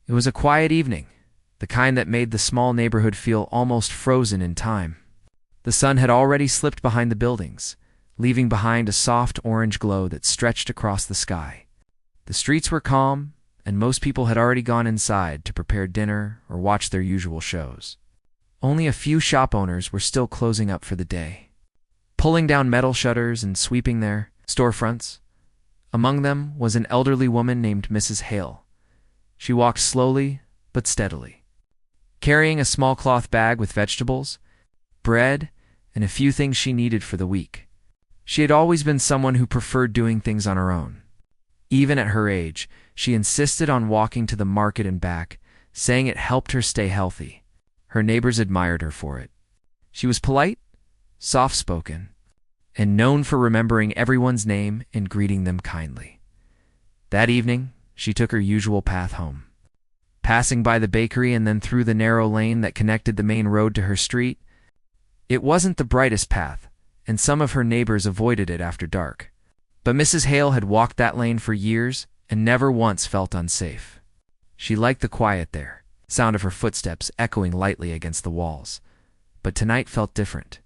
It was a quiet evening, the kind that made the small neighborhood feel almost frozen in time. The sun had already slipped behind the buildings, leaving behind a soft orange glow that stretched across the sky. The streets were calm, and most people had already gone inside to prepare dinner or watch their usual shows. Only a few shop owners were still closing up for the day, pulling down metal shutters and sweeping their storefronts. Among them was an elderly woman named Mrs. Hale. She walked slowly but steadily, carrying a small cloth bag with vegetables, bread, and a few things she needed for the week. She had always been someone who preferred doing things on her own. Even at her age, she insisted on walking to the market and back, saying it helped her stay healthy. Her neighbors admired her for it. She was polite, soft-spoken, and known for remembering everyone's name and greeting them kindly. That evening, she took her usual path home, passing by the bakery and then through the narrow lane that connected the main road to her street. It wasn't the brightest path, and some of her neighbors avoided it after dark. But Mrs. Hale had walked that lane for years and never once felt unsafe. She liked the quiet there, sound of her footsteps echoing lightly against the walls. But tonight felt different.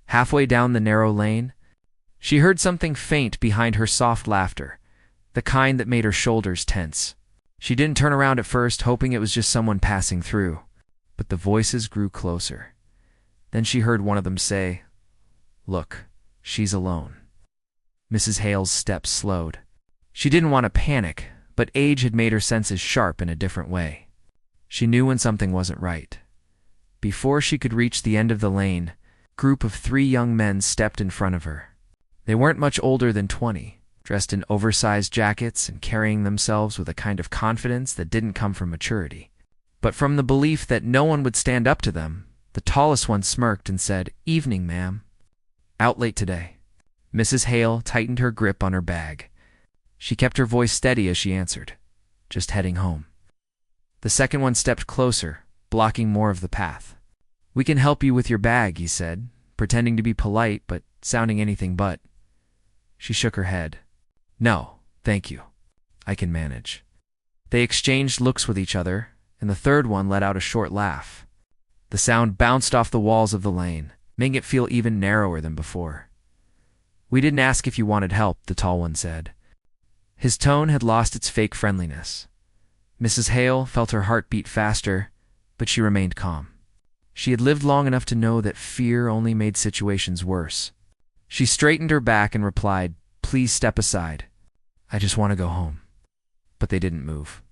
Halfway down the narrow lane, she heard something faint behind her soft laughter, the kind that made her shoulders tense. She didn't turn around at first, hoping it was just someone passing through. But the voices grew closer. Then she heard one of them say, "Look, she's alone." Mrs. Hale's steps slowed. She didn't want to panic, but age had made her senses sharp in a different way. She knew when something wasn't right. Before she could reach the end of the lane, a group of 3 young men stepped in front of her. They weren't much older than 20, dressed in oversized jackets and carrying themselves with a kind of confidence that didn't come from maturity, but from the belief that no one would stand up to them. The tallest one smirked and said, "Evening, ma'am." "Out late today." Mrs. Hale tightened her grip on her bag. She kept her voice steady as she answered, "Just heading home." The second one stepped closer, blocking more of the path. "We can help you with your bag," he said, pretending to be polite but sounding anything but. She shook her head. "No, thank you. I can manage." They exchanged looks with each other, and the third one let out a short laugh. The sound bounced off the walls of the lane, making it feel even narrower than before. "We didn't ask if you wanted help," the tall one said. His tone had lost its fake friendliness. Mrs. Hale felt her heart beat faster, but she remained calm. She had lived long enough to know that fear only made situations worse. She straightened her back and replied, "Please step aside. I just want to go home." But they didn't move.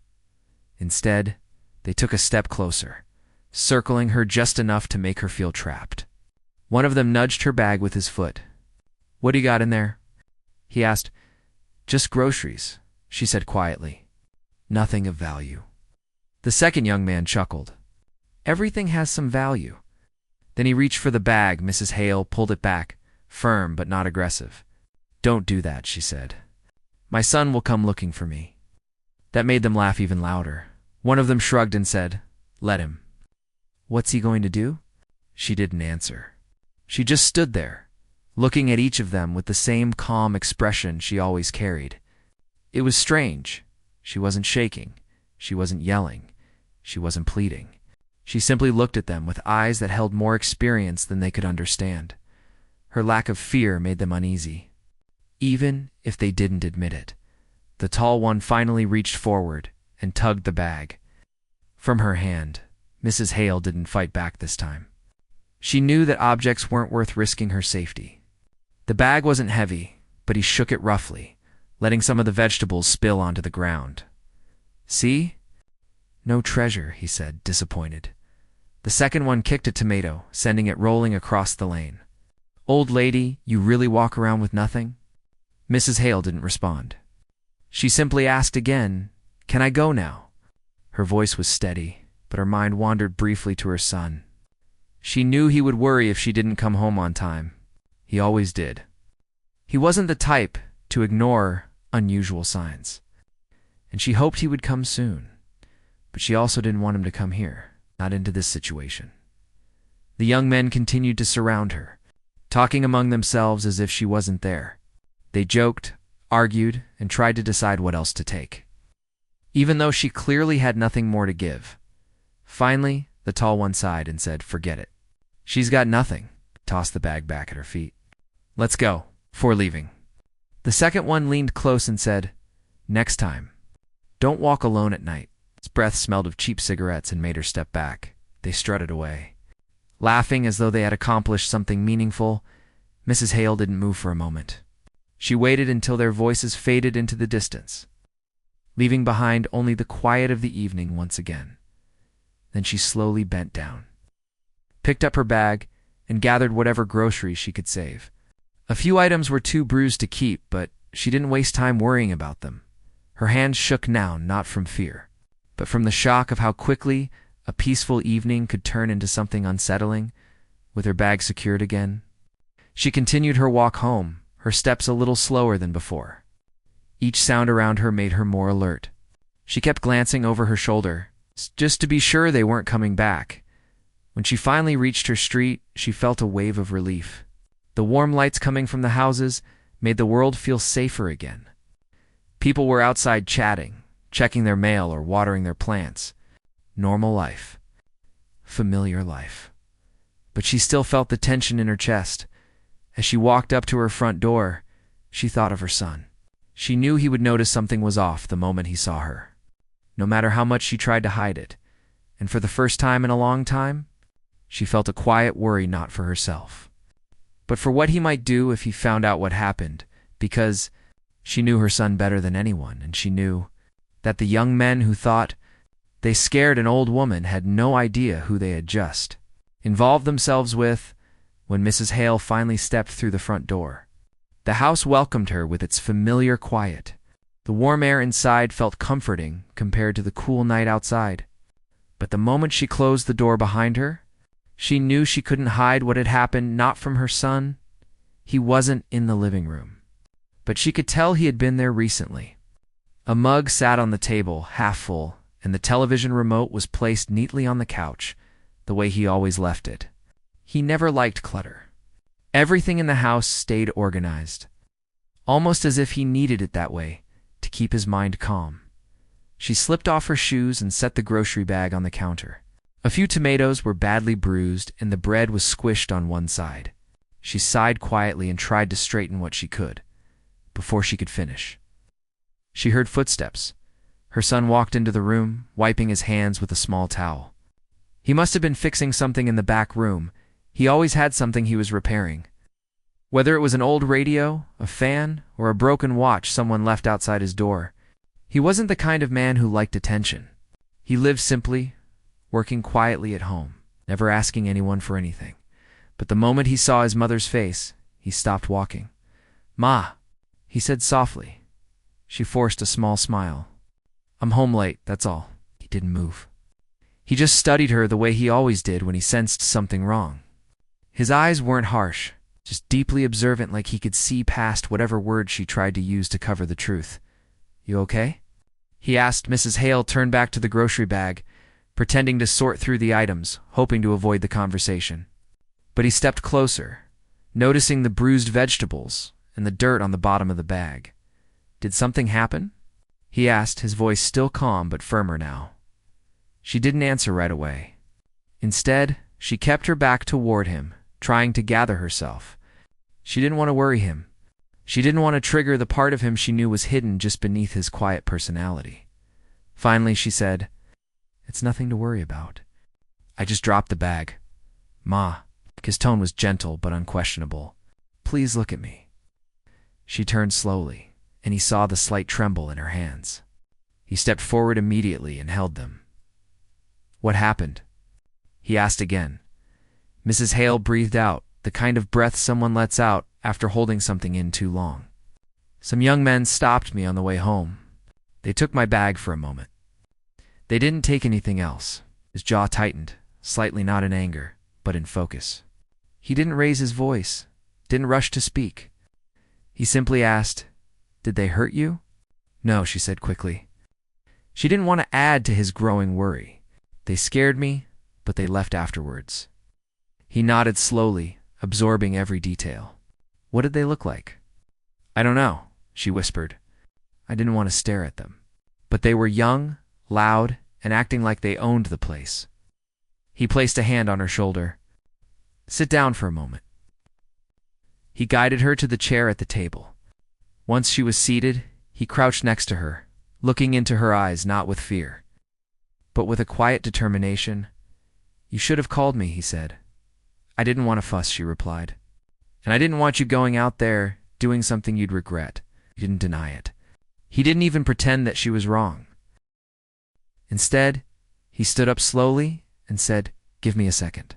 Instead, they took a step closer, circling her just enough to make her feel trapped. One of them nudged her bag with his foot. "What do you got in there?" he asked. "Just groceries," she said quietly. "Nothing of value." The second young man chuckled. "Everything has some value." Then he reached for the bag. Mrs. Hale pulled it back, firm but not aggressive. "Don't do that," she said. "My son will come looking for me." That made them laugh even louder. One of them shrugged and said, "Let him." "What's he going to do?" She didn't answer. She just stood there, looking at each of them with the same calm expression she always carried. It was strange. She wasn't shaking. She wasn't yelling. She wasn't pleading. She simply looked at them with eyes that held more experience than they could understand. Her lack of fear made them uneasy, even if they didn't admit it. The tall one finally reached forward and tugged the bag from her hand. Mrs. Hale didn't fight back this time. She knew that objects weren't worth risking her safety. The bag wasn't heavy, but he shook it roughly, letting some of the vegetables spill onto the ground. "See? No treasure," he said, disappointed. The second one kicked a tomato, sending it rolling across the lane. "Old lady, you really walk around with nothing?" Mrs. Hale didn't respond. She simply asked again, "Can I go now?" Her voice was steady, but her mind wandered briefly to her son. She knew he would worry if she didn't come home on time. He always did. He wasn't the type to ignore unusual signs, and she hoped he would come soon. But she also didn't want him to come here, not into this situation. The young men continued to surround her, talking among themselves as if she wasn't there. They joked, argued, and tried to decide what else to take. even though she clearly had nothing more to give. Finally, the tall one sighed and said, "Forget it. She's got nothing." Tossed the bag back at her feet. "Let's go," before leaving. The second one leaned close and said, "Next time, don't walk alone at night." His breath smelled of cheap cigarettes and made her step back. They strutted away. Laughing as though they had accomplished something meaningful, Mrs. Hale didn't move for a moment. She waited until their voices faded into the distance, leaving behind only the quiet of the evening once again. Then she slowly bent down, picked up her bag, and gathered whatever groceries she could save. A few items were too bruised to keep, but she didn't waste time worrying about them. Her hands shook now, not from fear, but from the shock of how quickly a peaceful evening could turn into something unsettling. With her bag secured again, she continued her walk home, her steps a little slower than before. Each sound around her made her more alert. She kept glancing over her shoulder, just to be sure they weren't coming back. When she finally reached her street, she felt a wave of relief. The warm lights coming from the houses made the world feel safer again. People were outside chatting, checking their mail or watering their plants. Normal life. Familiar life. But she still felt the tension in her chest. As she walked up to her front door, she thought of her son. She knew he would notice something was off the moment he saw her, no matter how much she tried to hide it. And for the first time in a long time, she felt a quiet worry, not for herself, but for what he might do if he found out what happened, because she knew her son better than anyone, and she knew that the young men who thought they scared an old woman had no idea who they had just involved themselves with. When Mrs. Hale finally stepped through the front door, the house welcomed her with its familiar quiet. The warm air inside felt comforting compared to the cool night outside. But the moment she closed the door behind her, she knew she couldn't hide what had happened, not from her son. He wasn't in the living room, but she could tell he had been there recently. A mug sat on the table, half full, and the television remote was placed neatly on the couch, the way he always left it. He never liked clutter. Everything in the house stayed organized, almost as if he needed it that way to keep his mind calm. She slipped off her shoes and set the grocery bag on the counter. A few tomatoes were badly bruised and the bread was squished on one side. She sighed quietly and tried to straighten what she could before she could finish. She heard footsteps. Her son walked into the room, wiping his hands with a small towel. He must have been fixing something in the back room. He always had something he was repairing. Whether it was an old radio, a fan, or a broken watch someone left outside his door, he wasn't the kind of man who liked attention. He lived simply, working quietly at home, never asking anyone for anything. But the moment he saw his mother's face, he stopped walking. "Ma," he said softly. She forced a small smile. "I'm home late, that's all." He didn't move. He just studied her the way he always did when he sensed something wrong. His eyes weren't harsh, just deeply observant, like he could see past whatever words she tried to use to cover the truth. "You okay?" he asked. Mrs. Hale turned back to the grocery bag, pretending to sort through the items, hoping to avoid the conversation. But he stepped closer, noticing the bruised vegetables and the dirt on the bottom of the bag. "Did something happen?" he asked, his voice still calm but firmer now. She didn't answer right away. Instead, she kept her back toward him, trying to gather herself. She didn't want to worry him. She didn't want to trigger the part of him she knew was hidden just beneath his quiet personality. Finally, she said, "It's nothing to worry about. I just dropped the bag. Ma." His tone was gentle but unquestionable. "Please look at me." She turned slowly, and he saw the slight tremble in her hands. He stepped forward immediately and held them. "What happened?" he asked again. Mrs. Hale breathed out, the kind of breath someone lets out after holding something in too long. "Some young men stopped me on the way home. They took my bag for a moment. They didn't take anything else." His jaw tightened, slightly not in anger, but in focus. He didn't raise his voice, didn't rush to speak. He simply asked, "Did they hurt you?" "No," she said quickly. She didn't want to add to his growing worry. "They scared me, but they left afterwards." He nodded slowly, absorbing every detail. "What did they look like?" "I don't know," she whispered. "I didn't want to stare at them." but they were young, loud, and acting like they owned the place. He placed a hand on her shoulder. "Sit down for a moment." He guided her to the chair at the table. Once she was seated, he crouched next to her, looking into her eyes not with fear, but with a quiet determination. "You should have called me," he said. "I didn't want to fuss," she replied. "And I didn't want you going out there doing something you'd regret." He didn't deny it. He didn't even pretend that she was wrong. Instead, he stood up slowly and said, "Give me a second."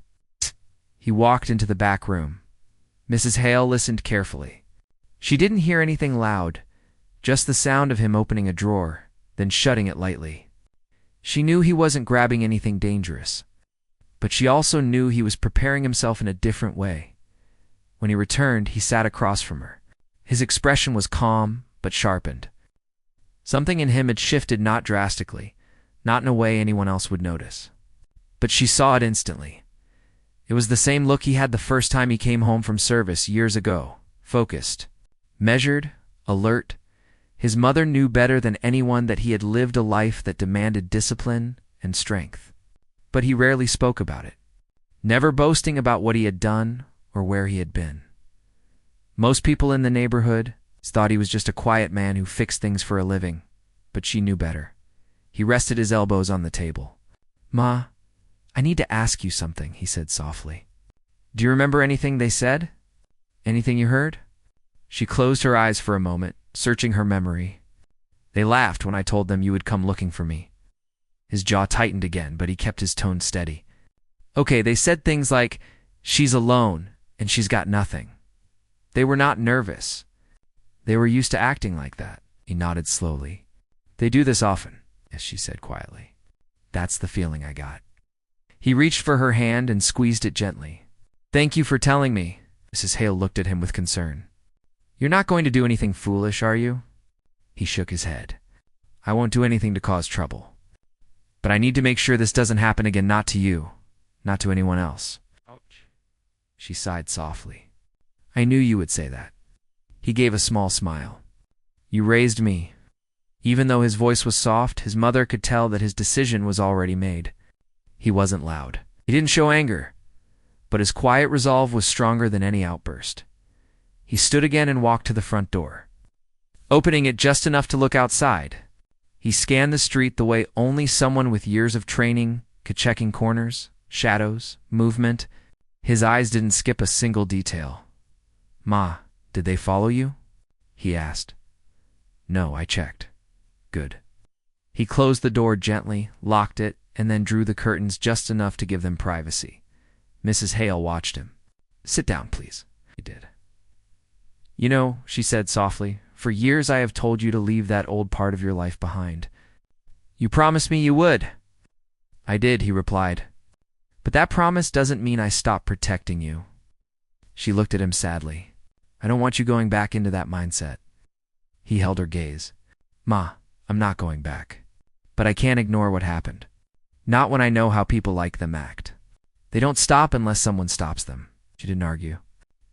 He walked into the back room. Mrs. Hale listened carefully. She didn't hear anything loud, just the sound of him opening a drawer, then shutting it lightly. She knew he wasn't grabbing anything dangerous, but she also knew he was preparing himself in a different way. When he returned, he sat across from her. His expression was calm, but sharpened. Something in him had shifted, not drastically, not in a way anyone else would notice. But she saw it instantly. It was the same look he had the first time he came home from service years ago, focused, measured, alert. His mother knew better than anyone that he had lived a life that demanded discipline and strength. But he rarely spoke about it, never boasting about what he had done or where he had been. Most people in the neighborhood thought he was just a quiet man who fixed things for a living, but she knew better. He rested his elbows on the table. "Ma, I need to ask you something," he said softly. "Do you remember anything they said? Anything you heard?" She closed her eyes for a moment, searching her memory. "They laughed when I told them you would come looking for me." His jaw tightened again, but he kept his tone steady. "Okay, they said things like, 'She's alone, and she's got nothing.' They were not nervous. They were used to acting like that." He nodded slowly. "They do this often," as she said quietly. "That's the feeling I got." He reached for her hand and squeezed it gently. "Thank you for telling me." Mrs. Hale looked at him with concern. "You're not going to do anything foolish, are you?" He shook his head. "I won't do anything to cause trouble. But I need to make sure this doesn't happen again, not to you, not to anyone else." Ouch. She sighed softly. "I knew you would say that." He gave a small smile. "You raised me." Even though his voice was soft, his mother could tell that his decision was already made. He wasn't loud. He didn't show anger, but his quiet resolve was stronger than any outburst. He stood again and walked to the front door, opening it just enough to look outside. He scanned the street the way only someone with years of training could, checking corners, shadows, movement. His eyes didn't skip a single detail. "Ma, did they follow you?" he asked. "No, I checked." "Good." He closed the door gently, locked it, and then drew the curtains just enough to give them privacy. Mrs. Hale watched him. "Sit down, please." He did. "You know," she said softly, "for years I have told you to leave that old part of your life behind. You promised me you would." "I did," he replied. "But that promise doesn't mean I stopped protecting you." She looked at him sadly. "I don't want you going back into that mindset." He held her gaze. "Ma, I'm not going back. But I can't ignore what happened. Not when I know how people like them act. They don't stop unless someone stops them." She didn't argue.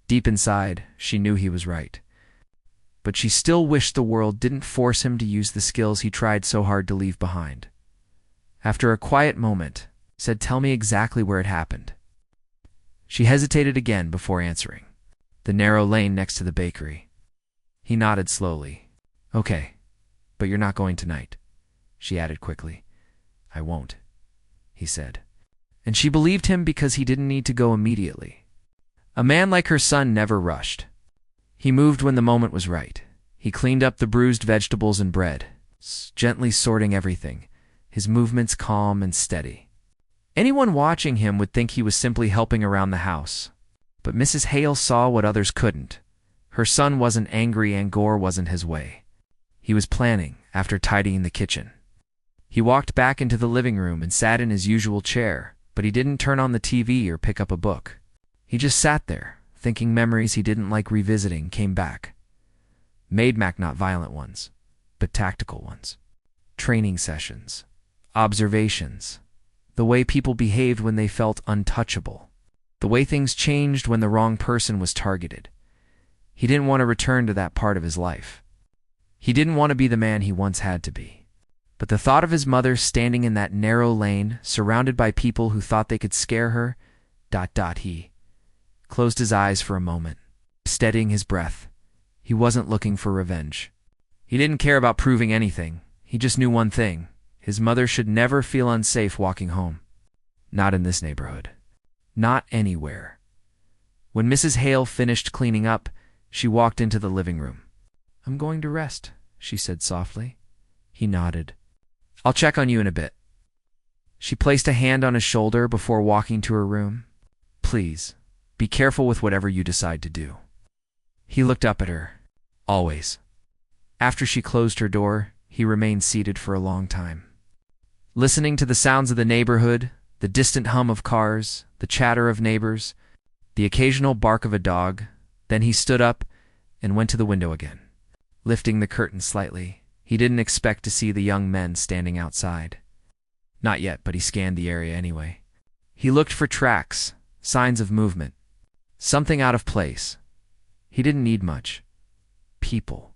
Deep inside, she knew he was right. But she still wished the world didn't force him to use the skills he tried so hard to leave behind. After a quiet moment, he said, "Tell me exactly where it happened." She hesitated again before answering. "The narrow lane next to the bakery." He nodded slowly. "Okay, but you're not going tonight," she added quickly. "I won't," he said. And she believed him because he didn't need to go immediately. A man like her son never rushed. He moved when the moment was right. He cleaned up the bruised vegetables and bread, gently sorting everything, his movements calm and steady. Anyone watching him would think he was simply helping around the house. But Mrs. Hale saw what others couldn't. Her son wasn't angry, and gore wasn't his way. He was planning after tidying the kitchen. He walked back into the living room and sat in his usual chair, but he didn't turn on the TV or pick up a book. He just sat there, thinking memories he didn't like revisiting came back. Not violent ones, but tactical ones. Training sessions, observations, the way people behaved when they felt untouchable, the way things changed when the wrong person was targeted. He didn't want to return to that part of his life. He didn't want to be the man he once had to be. But the thought of his mother standing in that narrow lane, surrounded by people who thought they could scare her, he closed his eyes for a moment, steadying his breath. He wasn't looking for revenge. He didn't care about proving anything. He just knew one thing. His mother should never feel unsafe walking home. Not in this neighborhood. Not anywhere. When Mrs. Hale finished cleaning up, she walked into the living room. "I'm going to rest," she said softly. He nodded. "I'll check on you in a bit." She placed a hand on his shoulder before walking to her room. "Please, be careful with whatever you decide to do." He looked up at her. Always. After she closed her door, he remained seated for a long time, listening to the sounds of the neighborhood, the distant hum of cars, the chatter of neighbors, the occasional bark of a dog. Then he stood up and went to the window again, lifting the curtain slightly. He didn't expect to see the young men standing outside. Not yet, but he scanned the area anyway. He looked for tracks, signs of movement, something out of place. He didn't need much. People.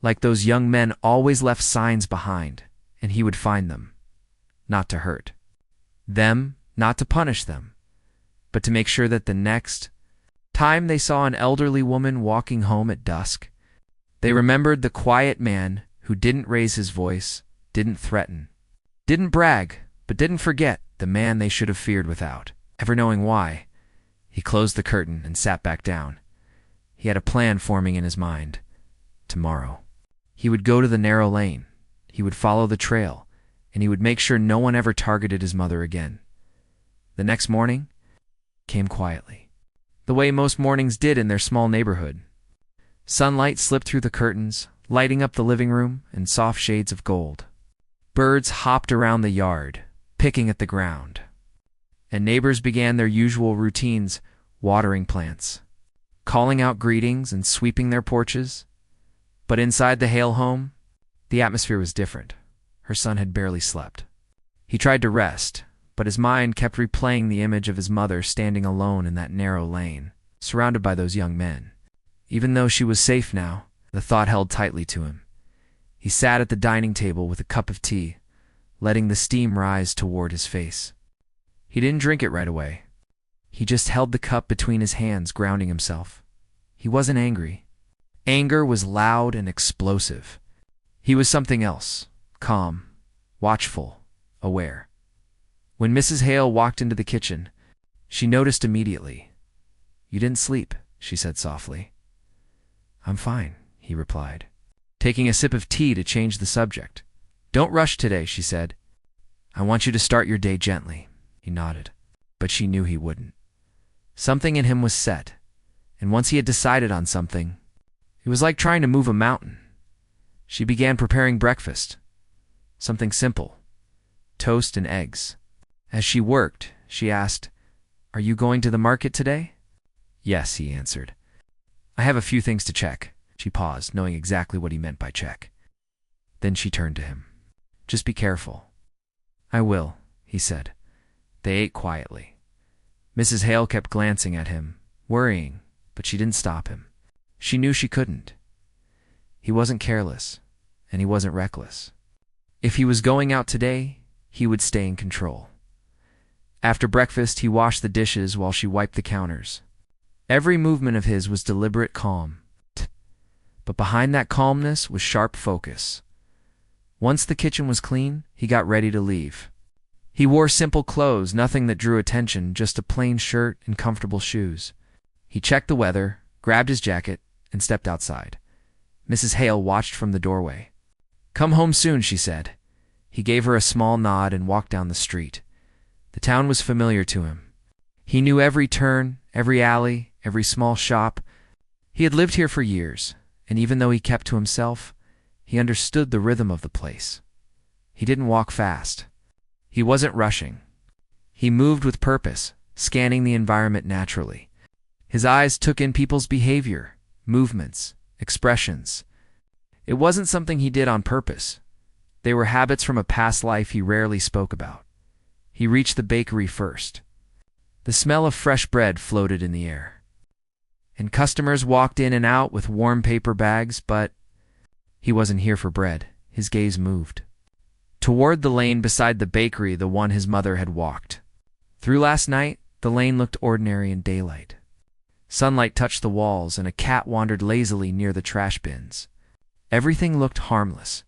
Like those young men always left signs behind, and he would find them. Not to hurt them, not to punish them, but to make sure that the next time they saw an elderly woman walking home at dusk, they remembered the quiet man who didn't raise his voice, didn't threaten, didn't brag, but didn't forget the man they should have feared without ever knowing why. He closed the curtain and sat back down. He had a plan forming in his mind. Tomorrow, he would go to the narrow lane, he would follow the trail, and he would make sure no one ever targeted his mother again. The next morning came quietly, the way most mornings did in their small neighborhood. Sunlight slipped through the curtains, lighting up the living room in soft shades of gold. Birds hopped around the yard, picking at the ground. And neighbors began their usual routines, watering plants, calling out greetings and sweeping their porches. But inside the Hale home, the atmosphere was different. Her son had barely slept. He tried to rest, but his mind kept replaying the image of his mother standing alone in that narrow lane, surrounded by those young men. Even though she was safe now, the thought held tightly to him. He sat at the dining table with a cup of tea, letting the steam rise toward his face. He didn't drink it right away. He just held the cup between his hands, grounding himself. He wasn't angry. Anger was loud and explosive. He was something else, calm, watchful, aware. When Mrs. Hale walked into the kitchen, she noticed immediately. "You didn't sleep," she said softly. "I'm fine," he replied, taking a sip of tea to change the subject. "Don't rush today," she said. "I want you to start your day gently." He nodded, but she knew he wouldn't. Something in him was set, and once he had decided on something, it was like trying to move a mountain. She began preparing breakfast. Something simple. Toast and eggs. As she worked, she asked, "Are you going to the market today?" "Yes," he answered. "I have a few things to check." She paused, knowing exactly what he meant by check. Then she turned to him. "Just be careful." "I will," he said. They ate quietly. Mrs. Hale kept glancing at him, worrying, but she didn't stop him. She knew she couldn't. He wasn't careless, and he wasn't reckless. If he was going out today, he would stay in control. After breakfast, he washed the dishes while she wiped the counters. Every movement of his was deliberate calm. But behind that calmness was sharp focus. Once the kitchen was clean, he got ready to leave. He wore simple clothes, nothing that drew attention, just a plain shirt and comfortable shoes. He checked the weather, grabbed his jacket, and stepped outside. Mrs. Hale watched from the doorway. "Come home soon," she said. He gave her a small nod and walked down the street. The town was familiar to him. He knew every turn, every alley, every small shop. He had lived here for years, and even though he kept to himself, he understood the rhythm of the place. He didn't walk fast. He wasn't rushing. He moved with purpose, scanning the environment naturally. His eyes took in people's behavior, movements, expressions. It wasn't something he did on purpose. They were habits from a past life he rarely spoke about. He reached the bakery first. The smell of fresh bread floated in the air. And customers walked in and out with warm paper bags, but he wasn't here for bread. His gaze moved toward the lane beside the bakery, the one his mother had walked. Through last night, the lane looked ordinary in daylight. Sunlight touched the walls, and a cat wandered lazily near the trash bins. Everything looked harmless,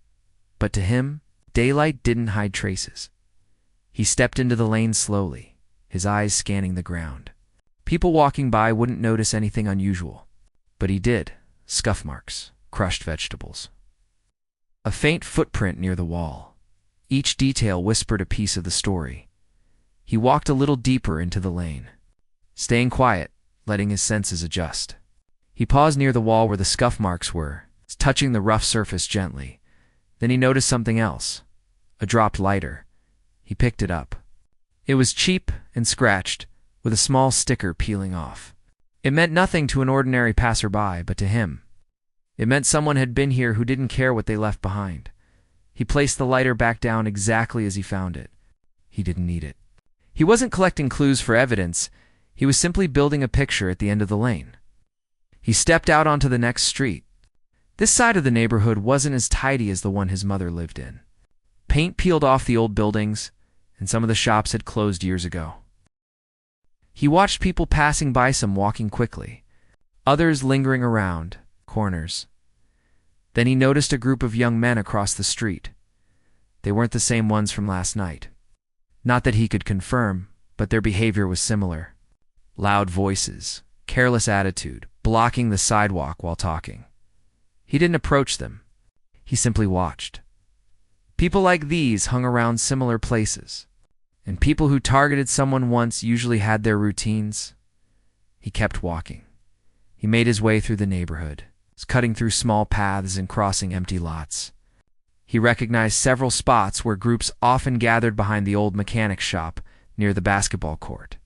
but to him, daylight didn't hide traces. He stepped into the lane slowly, his eyes scanning the ground. People walking by wouldn't notice anything unusual, but he did. Scuff marks, crushed vegetables. A faint footprint near the wall. Each detail whispered a piece of the story. He walked a little deeper into the lane, staying quiet, letting his senses adjust. He paused near the wall where the scuff marks were, touching the rough surface gently. Then he noticed something else, a dropped lighter. He picked it up. It was cheap and scratched, with a small sticker peeling off. It meant nothing to an ordinary passerby, but to him, it meant someone had been here who didn't care what they left behind. He placed the lighter back down exactly as he found it. He didn't need it. He wasn't collecting clues for evidence. He was simply building a picture at the end of the lane. He stepped out onto the next street. This side of the neighborhood wasn't as tidy as the one his mother lived in. Paint peeled off the old buildings, and some of the shops had closed years ago. He watched people passing by, some walking quickly, others lingering around corners. Then he noticed a group of young men across the street. They weren't the same ones from last night. Not that he could confirm, but their behavior was similar. Loud voices, careless attitude, blocking the sidewalk while talking. He didn't approach them. He simply watched. People like these hung around similar places, and people who targeted someone once usually had their routines. He kept walking. He made his way through the neighborhood, cutting through small paths and crossing empty lots. He recognized several spots where groups often gathered behind the old mechanic shop near the basketball court.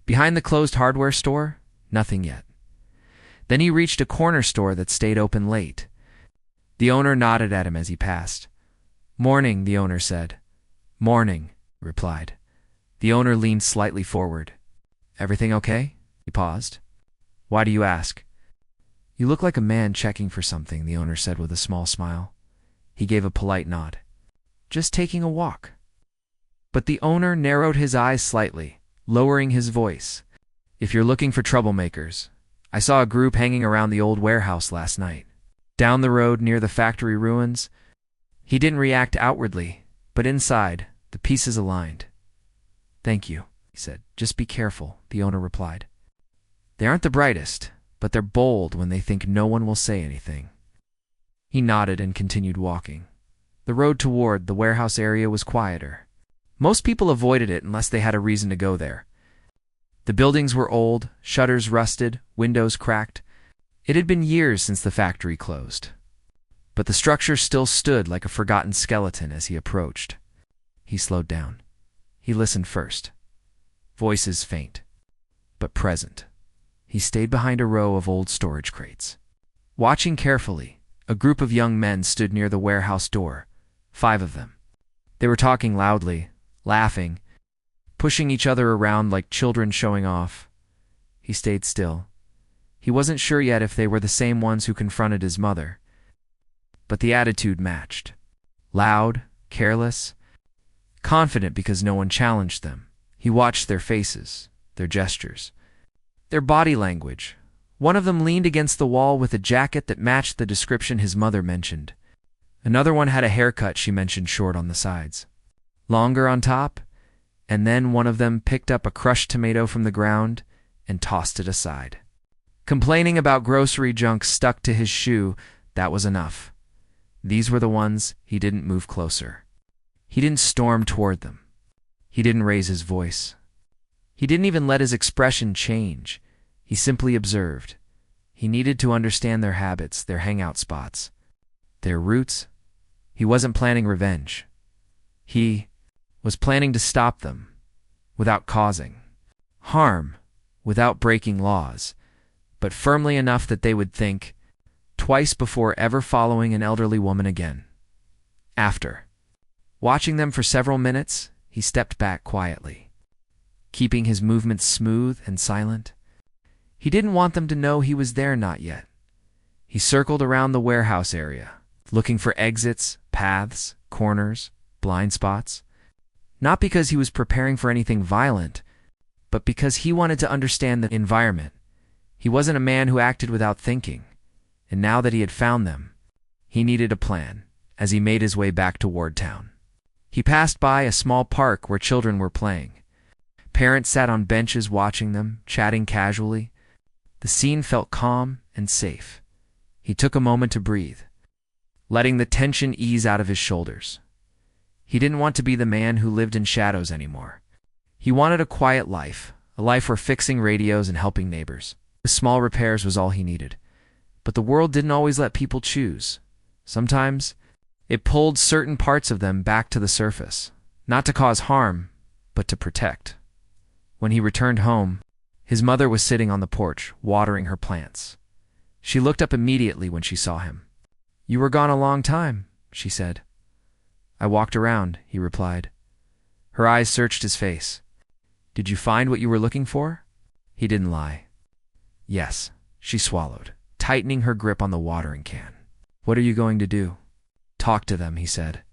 Behind the closed hardware store, nothing yet. Then he reached a corner store that stayed open late. The owner nodded at him as he passed. "Morning," the owner said. "Morning," he replied. The owner leaned slightly forward. "Everything okay?" He paused. "Why do you ask?" "You look like a man checking for something," the owner said with a small smile. He gave a polite nod. "Just taking a walk." But the owner narrowed his eyes slightly, lowering his voice. "If you're looking for troublemakers, I saw a group hanging around the old warehouse last night. Down the road near the factory ruins." He didn't react outwardly, but inside, the pieces aligned. "Thank you," he said. "Just be careful," the owner replied. "They aren't the brightest, but they're bold when they think no one will say anything." He nodded and continued walking. The road toward the warehouse area was quieter. Most people avoided it unless they had a reason to go there. The buildings were old, shutters rusted, windows cracked. It had been years since the factory closed. But the structure still stood like a forgotten skeleton as he approached. He slowed down. He listened first. Voices faint, but present. He stayed behind a row of old storage crates. Watching carefully, a group of young men stood near the warehouse door, 5 of them. They were talking loudly, laughing, pushing each other around like children showing off. He stayed still. He wasn't sure yet if they were the same ones who confronted his mother. But the attitude matched. Loud, careless, confident because no one challenged them. He watched their faces, their gestures, their body language. One of them leaned against the wall with a jacket that matched the description his mother mentioned. Another one had a haircut she mentioned, short on the sides, longer on top, and then one of them picked up a crushed tomato from the ground and tossed it aside. Complaining about grocery junk stuck to his shoe, that was enough. These were the ones. He didn't move closer. He didn't storm toward them. He didn't raise his voice. He didn't even let his expression change. He simply observed. He needed to understand their habits, their hangout spots, their roots. He wasn't planning revenge. He was planning to stop them without causing harm, without breaking laws, but firmly enough that they would think twice before ever following an elderly woman again. After watching them for several minutes, he stepped back quietly, keeping his movements smooth and silent. He didn't want them to know he was there, not yet. He circled around the warehouse area, looking for exits, paths, corners, blind spots. Not because he was preparing for anything violent, but because he wanted to understand the environment. He wasn't a man who acted without thinking, and now that he had found them, he needed a plan as he made his way back toward town. He passed by a small park where children were playing. Parents sat on benches watching them, chatting casually. The scene felt calm and safe. He took a moment to breathe, letting the tension ease out of his shoulders. He didn't want to be the man who lived in shadows anymore. He wanted a quiet life, a life where fixing radios and helping neighbors. The small repairs was all he needed. But the world didn't always let people choose. Sometimes, it pulled certain parts of them back to the surface, not to cause harm, but to protect. When he returned home, his mother was sitting on the porch, watering her plants. She looked up immediately when she saw him. "You were gone a long time," she said. "I walked around," he replied. Her eyes searched his face. "Did you find what you were looking for?" He didn't lie. "Yes," she swallowed, tightening her grip on the watering can. "What are you going to do?" "Talk to them," he said.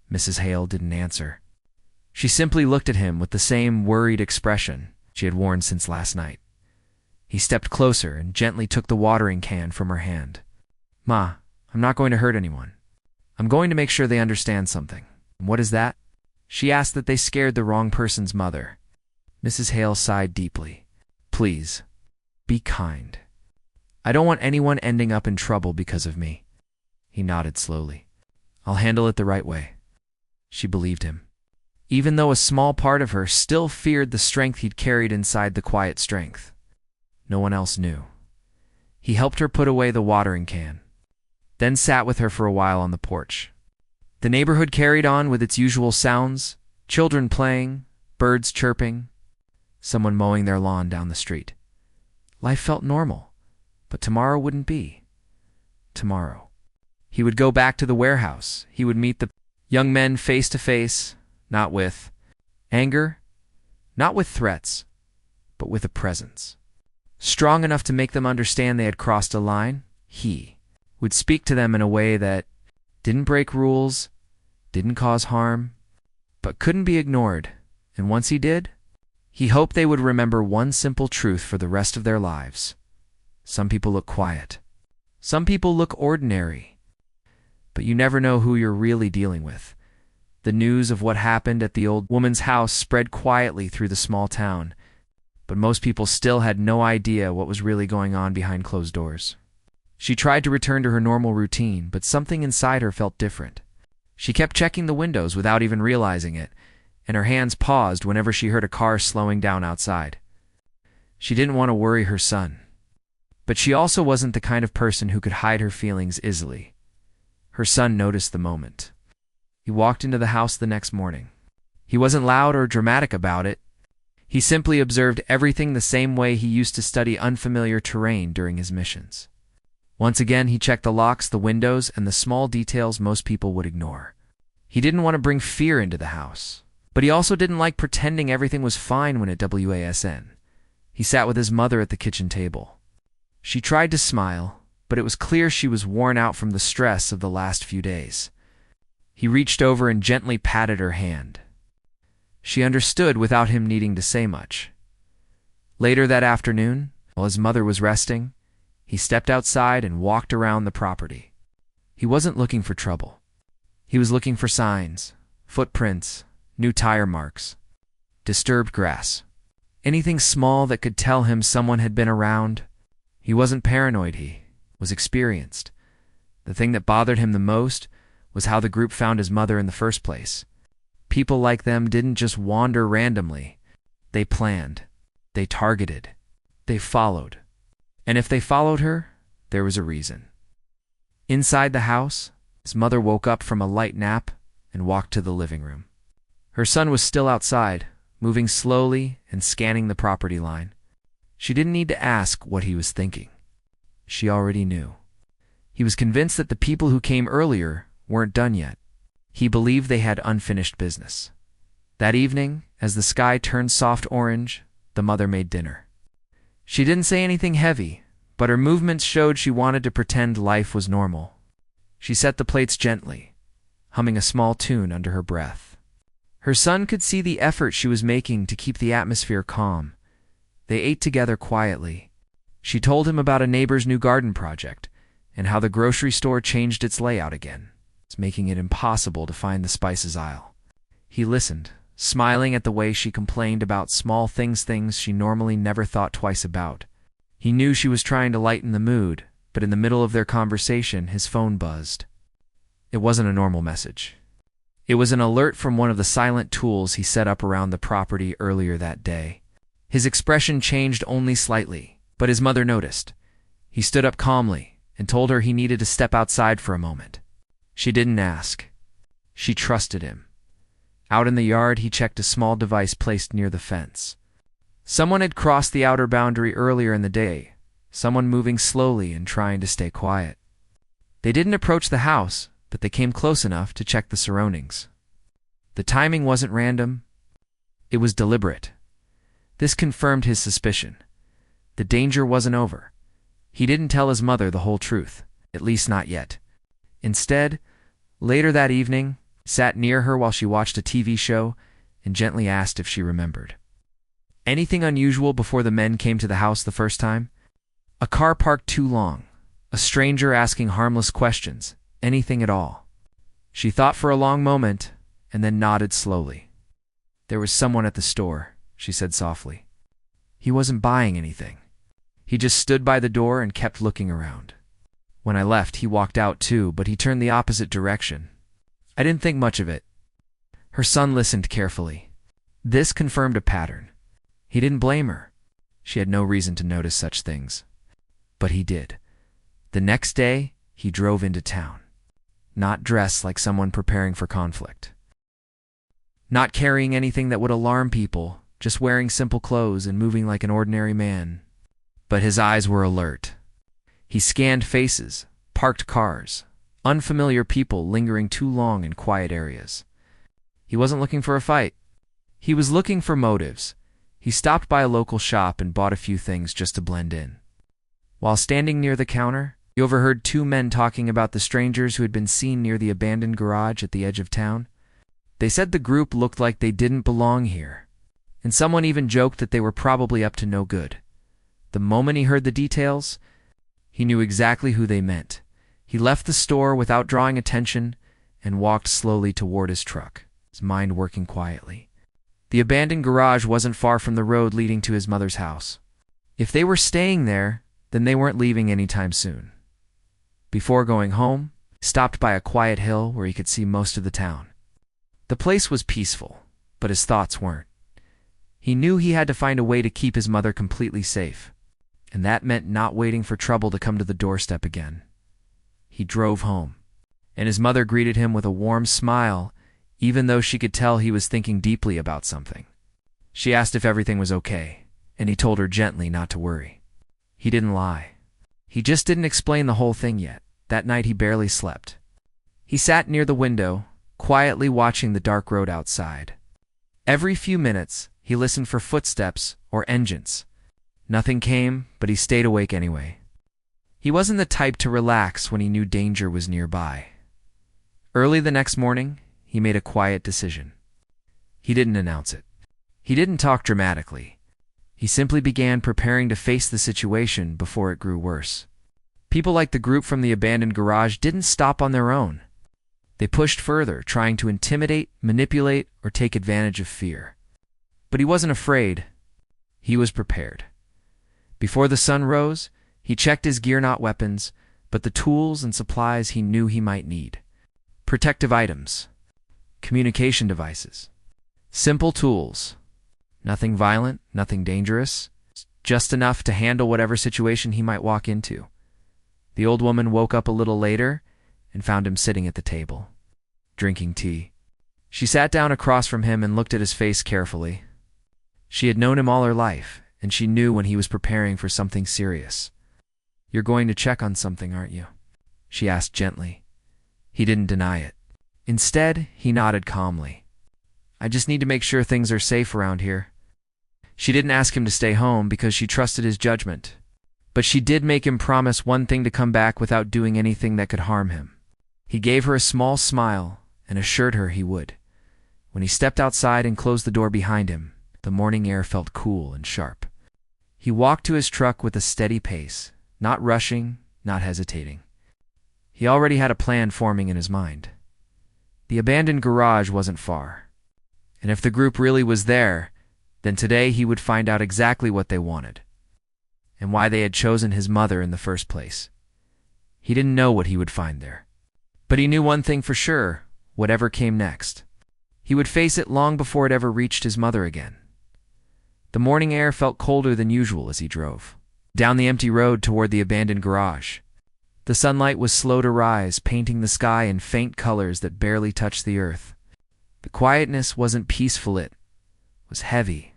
Mrs. Hale didn't answer. She simply looked at him with the same worried expression she had worn since last night. He stepped closer and gently took the watering can from her hand. "Ma, I'm not going to hurt anyone. I'm going to make sure they understand something." "What is that?" She asked. "That they scared the wrong person's mother." Mrs. Hale sighed deeply. "Please, be kind. I don't want anyone ending up in trouble because of me." He nodded slowly. "I'll handle it the right way." She believed him, even though a small part of her still feared the strength he'd carried inside the quiet strength. No one else knew. He helped her put away the watering can, then sat with her for a while on the porch. The neighborhood carried on with its usual sounds: children playing, birds chirping, someone mowing their lawn down the street. Life felt normal, but tomorrow wouldn't be. Tomorrow. He would go back to the warehouse. He would meet the young men face to face, not with anger, not with threats, but with a presence. Strong enough to make them understand they had crossed a line. He would speak to them in a way that didn't break rules, didn't cause harm, but couldn't be ignored. And once he did, he hoped they would remember one simple truth for the rest of their lives. Some people look quiet. Some people look ordinary. But you never know who you're really dealing with. The news of what happened at the old woman's house spread quietly through the small town, but most people still had no idea what was really going on behind closed doors. She tried to return to her normal routine, but something inside her felt different. She kept checking the windows without even realizing it, and her hands paused whenever she heard a car slowing down outside. She didn't want to worry her son, but she also wasn't the kind of person who could hide her feelings easily. Her son noticed the moment. He walked into the house the next morning. He wasn't loud or dramatic about it. He simply observed everything the same way he used to study unfamiliar terrain during his missions. Once again, he checked the locks, the windows, and the small details most people would ignore. He didn't want to bring fear into the house, but he also didn't like pretending everything was fine when at WASN. He sat with his mother at the kitchen table. She tried to smile, but it was clear she was worn out from the stress of the last few days. He reached over and gently patted her hand. She understood without him needing to say much. Later that afternoon, while his mother was resting, he stepped outside and walked around the property. He wasn't looking for trouble. He was looking for signs, footprints, new tire marks, disturbed grass. Anything small that could tell him someone had been around. He wasn't paranoid, he was experienced. The thing that bothered him the most was how the group found his mother in the first place. People like them didn't just wander randomly. They planned. They targeted. They followed. And if they followed her, there was a reason. Inside the house, his mother woke up from a light nap and walked to the living room. Her son was still outside, moving slowly and scanning the property line. She didn't need to ask what he was thinking. She already knew. He was convinced that the people who came earlier weren't done yet. He believed they had unfinished business. That evening, as the sky turned soft orange, the mother made dinner. She didn't say anything heavy, but her movements showed she wanted to pretend life was normal. She set the plates gently, humming a small tune under her breath. Her son could see the effort she was making to keep the atmosphere calm. They ate together quietly. She told him about a neighbor's new garden project and how the grocery store changed its layout again, making it impossible to find the spices aisle. He listened, smiling at the way she complained about small things she normally never thought twice about. He knew she was trying to lighten the mood, but in the middle of their conversation, his phone buzzed. It wasn't a normal message. It was an alert from one of the silent tools he set up around the property earlier that day. His expression changed only slightly, but his mother noticed. He stood up calmly and told her he needed to step outside for a moment. She didn't ask. She trusted him. Out in the yard, he checked a small device placed near the fence. Someone had crossed the outer boundary earlier in the day, someone moving slowly and trying to stay quiet. They didn't approach the house, but they came close enough to check the surroundings. The timing wasn't random. It was deliberate. This confirmed his suspicion. The danger wasn't over. He didn't tell his mother the whole truth, at least not yet. Instead, later that evening, sat near her while she watched a TV show and gently asked if she remembered. Anything unusual before the men came to the house the first time? A car parked too long, a stranger asking harmless questions, anything at all. She thought for a long moment and then nodded slowly. There was someone at the store, she said softly. He wasn't buying anything. He just stood by the door and kept looking around. When I left, he walked out too, but he turned the opposite direction. I didn't think much of it. Her son listened carefully. This confirmed a pattern. He didn't blame her. She had no reason to notice such things. But he did. The next day, he drove into town. Not dressed like someone preparing for conflict. Not carrying anything that would alarm people, just wearing simple clothes and moving like an ordinary man. But his eyes were alert. He scanned faces, parked cars, unfamiliar people lingering too long in quiet areas. He wasn't looking for a fight. He was looking for motives. He stopped by a local shop and bought a few things just to blend in. While standing near the counter, he overheard two men talking about the strangers who had been seen near the abandoned garage at the edge of town. They said the group looked like they didn't belong here, and someone even joked that they were probably up to no good. The moment he heard the details, he knew exactly who they meant. He left the store without drawing attention and walked slowly toward his truck, his mind working quietly. The abandoned garage wasn't far from the road leading to his mother's house. If they were staying there, then they weren't leaving anytime soon. Before going home, he stopped by a quiet hill where he could see most of the town. The place was peaceful, but his thoughts weren't. He knew he had to find a way to keep his mother completely safe, and that meant not waiting for trouble to come to the doorstep again. He drove home, and his mother greeted him with a warm smile, even though she could tell he was thinking deeply about something. She asked if everything was okay, and he told her gently not to worry. He didn't lie. He just didn't explain the whole thing yet. That night he barely slept. He sat near the window, quietly watching the dark road outside. Every few minutes, he listened for footsteps or engines. Nothing came, but he stayed awake anyway. He wasn't the type to relax when he knew danger was nearby. Early the next morning, he made a quiet decision. He didn't announce it. He didn't talk dramatically. He simply began preparing to face the situation before it grew worse. People like the group from the abandoned garage didn't stop on their own. They pushed further, trying to intimidate, manipulate, or take advantage of fear. But he wasn't afraid. He was prepared. Before the sun rose, he checked his gear, not weapons, but the tools and supplies he knew he might need. Protective items, communication devices, simple tools. Nothing violent, nothing dangerous, just enough to handle whatever situation he might walk into. The old woman woke up a little later and found him sitting at the table, drinking tea. She sat down across from him and looked at his face carefully. She had known him all her life, and she knew when he was preparing for something serious. "You're going to check on something, aren't you?" she asked gently. He didn't deny it. Instead, he nodded calmly. "I just need to make sure things are safe around here." She didn't ask him to stay home because she trusted his judgment, but she did make him promise one thing: to come back without doing anything that could harm him. He gave her a small smile and assured her he would. When he stepped outside and closed the door behind him, the morning air felt cool and sharp. He walked to his truck with a steady pace, not rushing, not hesitating. He already had a plan forming in his mind. The abandoned garage wasn't far, and if the group really was there, then today he would find out exactly what they wanted, and why they had chosen his mother in the first place. He didn't know what he would find there, but he knew one thing for sure: whatever came next, he would face it long before it ever reached his mother again. The morning air felt colder than usual as he drove down the empty road toward the abandoned garage. The sunlight was slow to rise, painting the sky in faint colors that barely touched the earth. The quietness wasn't peaceful, it was heavy,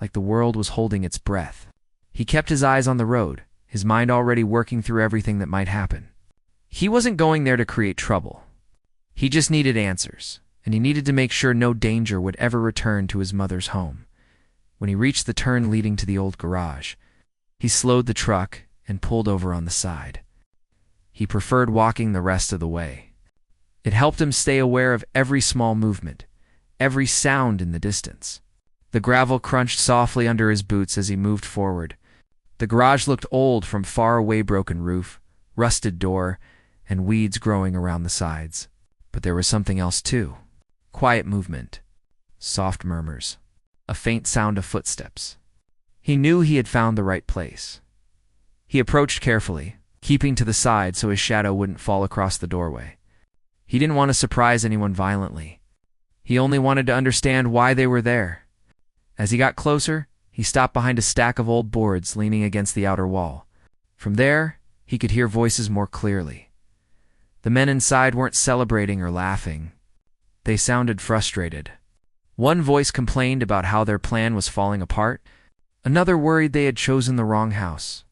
like the world was holding its breath. He kept his eyes on the road, his mind already working through everything that might happen. He wasn't going there to create trouble. He just needed answers, and he needed to make sure no danger would ever return to his mother's home. When he reached the turn leading to the old garage, he slowed the truck and pulled over on the side. He preferred walking the rest of the way. It helped him stay aware of every small movement, every sound in the distance. The gravel crunched softly under his boots as he moved forward. The garage looked old from far away: broken roof, rusted door, and weeds growing around the sides. But there was something else too. Quiet movement, soft murmurs, a faint sound of footsteps. He knew he had found the right place. He approached carefully, keeping to the side so his shadow wouldn't fall across the doorway. He didn't want to surprise anyone violently. He only wanted to understand why they were there. As he got closer, he stopped behind a stack of old boards leaning against the outer wall. From there, he could hear voices more clearly. The men inside weren't celebrating or laughing. They sounded frustrated. One voice complained about how their plan was falling apart. Another worried they had chosen the wrong house.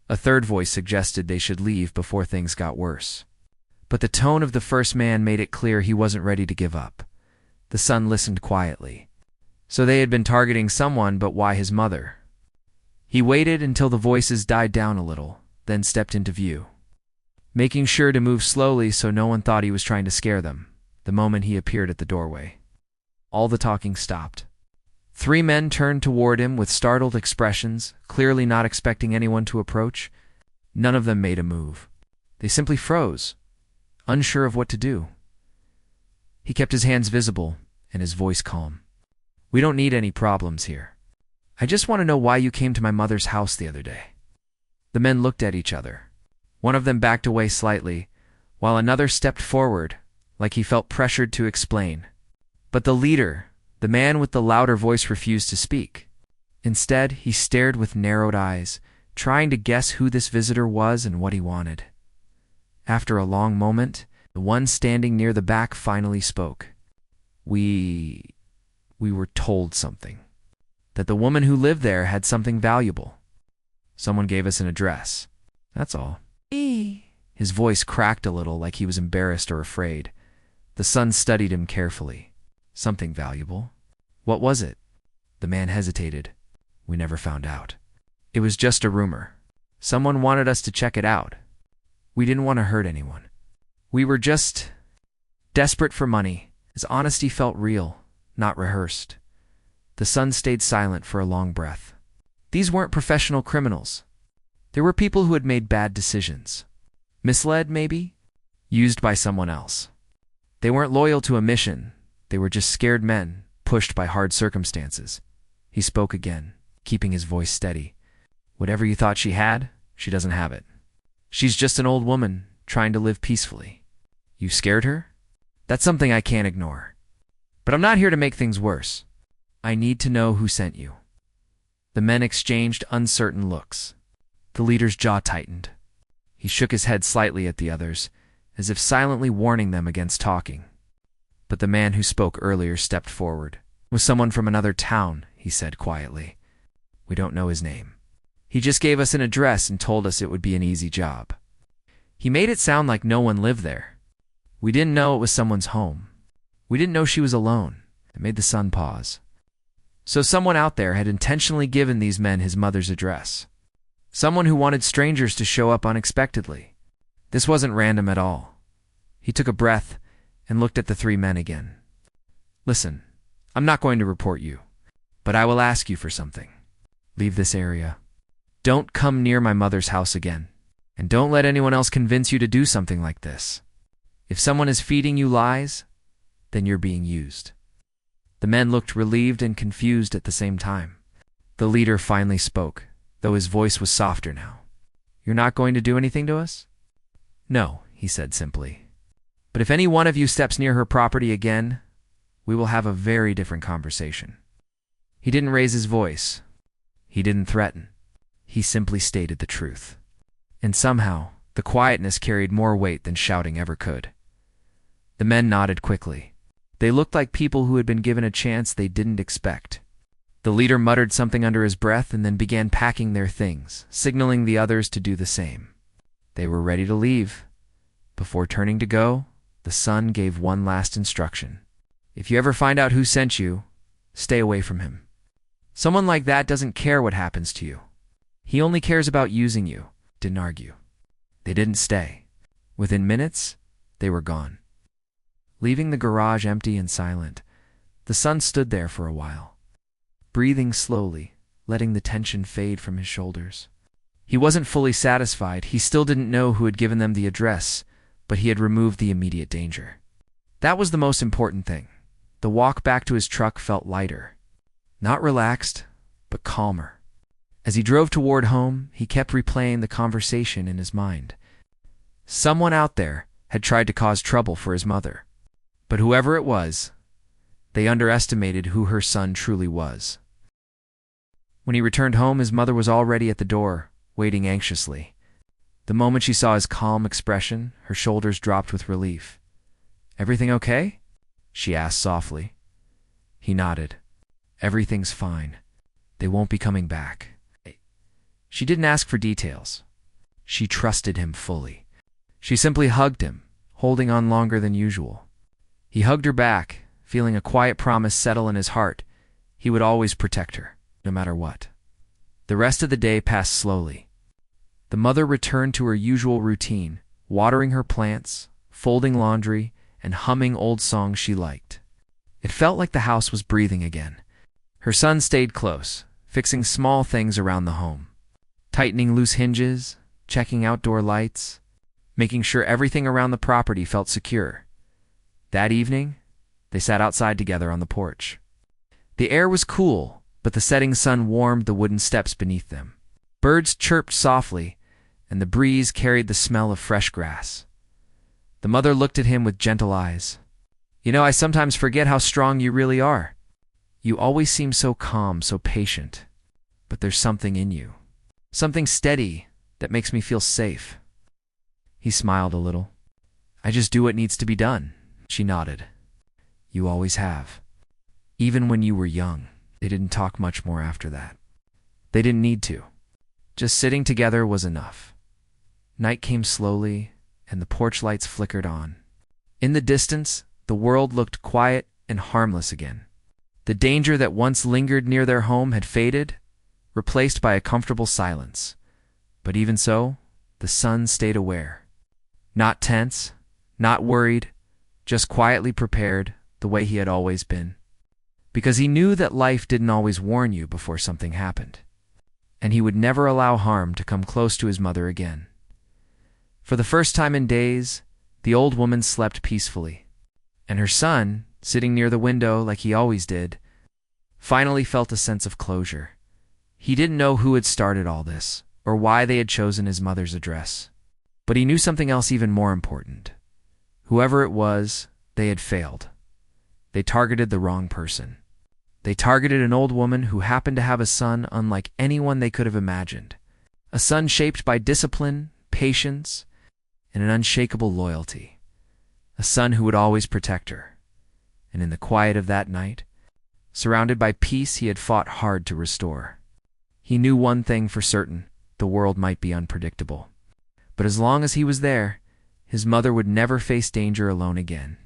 A third voice suggested they should leave before things got worse. But the tone of the first man made it clear he wasn't ready to give up. The son listened quietly. So they had been targeting someone, but why his mother? He waited until the voices died down a little, then stepped into view, making sure to move slowly so no one thought he was trying to scare them. The moment he appeared at the doorway, all the talking stopped. 3 men turned toward him with startled expressions, clearly not expecting anyone to approach. None of them made a move. They simply froze, unsure of what to do. He kept his hands visible and his voice calm. "We don't need any problems here. I just want to know why you came to my mother's house the other day." The men looked at each other. One of them backed away slightly, while another stepped forward, like he felt pressured to explain. But the leader, the man with the louder voice, refused to speak. Instead, he stared with narrowed eyes, trying to guess who this visitor was and what he wanted. After a long moment, the one standing near the back finally spoke. We were told something. That the woman who lived there had something valuable. Someone gave us an address. That's all." His voice cracked a little, like he was embarrassed or afraid. The son studied him carefully. "Something valuable? What was it?" The man hesitated. "We never found out. It was just a rumor. Someone wanted us to check it out. We didn't want to hurt anyone. We were just desperate for money." His honesty felt real, not rehearsed. The son stayed silent for a long breath. These weren't professional criminals. There were people who had made bad decisions. Misled, maybe? Used by someone else. They weren't loyal to a mission. They were just scared men, pushed by hard circumstances. He spoke again, keeping his voice steady. "Whatever you thought she had, she doesn't have it. She's just an old woman, trying to live peacefully. You scared her? That's something I can't ignore. But I'm not here to make things worse. I need to know who sent you." The men exchanged uncertain looks. The leader's jaw tightened. He shook his head slightly at the others, as if silently warning them against talking. But the man who spoke earlier stepped forward. "It was someone from another town," he said quietly. "We don't know his name. He just gave us an address and told us it would be an easy job." He made it sound like no one lived there. "We didn't know it was someone's home. We didn't know she was alone." It made the son pause. So someone out there had intentionally given these men his mother's address. Someone who wanted strangers to show up unexpectedly. This wasn't random at all. He took a breath and looked at the three men again. "Listen, I'm not going to report you, but I will ask you for something. Leave this area. Don't come near my mother's house again, and don't let anyone else convince you to do something like this. If someone is feeding you lies, then you're being used." The men looked relieved and confused at the same time. The leader finally spoke, though his voice was softer now. "You're not going to do anything to us?" "No," he said simply. "But if any one of you steps near her property again, we will have a very different conversation." He didn't raise his voice. He didn't threaten. He simply stated the truth. And somehow, the quietness carried more weight than shouting ever could. The men nodded quickly. They looked like people who had been given a chance they didn't expect. The leader muttered something under his breath and then began packing their things, signaling the others to do the same. They were ready to leave. Before turning to go, the son gave one last instruction. "If you ever find out who sent you, stay away from him. Someone like that doesn't care what happens to you. He only cares about using you." Didn't argue. They didn't stay. Within minutes, they were gone. Leaving the garage empty and silent, the son stood there for a while, breathing slowly, letting the tension fade from his shoulders. He wasn't fully satisfied. He still didn't know who had given them the address, but he had removed the immediate danger. That was the most important thing. The walk back to his truck felt lighter. Not relaxed, but calmer. As he drove toward home, he kept replaying the conversation in his mind. Someone out there had tried to cause trouble for his mother. But whoever it was, they underestimated who her son truly was. When he returned home, his mother was already at the door, waiting anxiously. The moment she saw his calm expression, her shoulders dropped with relief. "Everything okay?" she asked softly. He nodded. "Everything's fine. They won't be coming back." She didn't ask for details. She trusted him fully. She simply hugged him, holding on longer than usual. He hugged her back, feeling a quiet promise settle in his heart. He would always protect her, no matter what. The rest of the day passed slowly. The mother returned to her usual routine, watering her plants, folding laundry, and humming old songs she liked. It felt like the house was breathing again. Her son stayed close, fixing small things around the home, tightening loose hinges, checking outdoor lights, making sure everything around the property felt secure. That evening, they sat outside together on the porch. The air was cool, but the setting sun warmed the wooden steps beneath them. Birds chirped softly, and the breeze carried the smell of fresh grass. The mother looked at him with gentle eyes. "You know, I sometimes forget how strong you really are. You always seem so calm, so patient. But there's something in you. Something steady that makes me feel safe." He smiled a little. "I just do what needs to be done." She nodded. "You always have. Even when you were young." They didn't talk much more after that. They didn't need to. Just sitting together was enough. Night came slowly, and the porch lights flickered on. In the distance, the world looked quiet and harmless again. The danger that once lingered near their home had faded, replaced by a comfortable silence. But even so, the son stayed aware. Not tense, not worried, just quietly prepared, the way he had always been. Because he knew that life didn't always warn you before something happened. And he would never allow harm to come close to his mother again. For the first time in days, the old woman slept peacefully. And her son, sitting near the window like he always did, finally felt a sense of closure. He didn't know who had started all this, or why they had chosen his mother's address. But he knew something else even more important. Whoever it was, they had failed. They targeted the wrong person. They targeted an old woman who happened to have a son unlike anyone they could have imagined. A son shaped by discipline, patience, and an unshakable loyalty. A son who would always protect her. And in the quiet of that night, surrounded by peace he had fought hard to restore. He knew one thing for certain: the world might be unpredictable. But as long as he was there, his mother would never face danger alone again.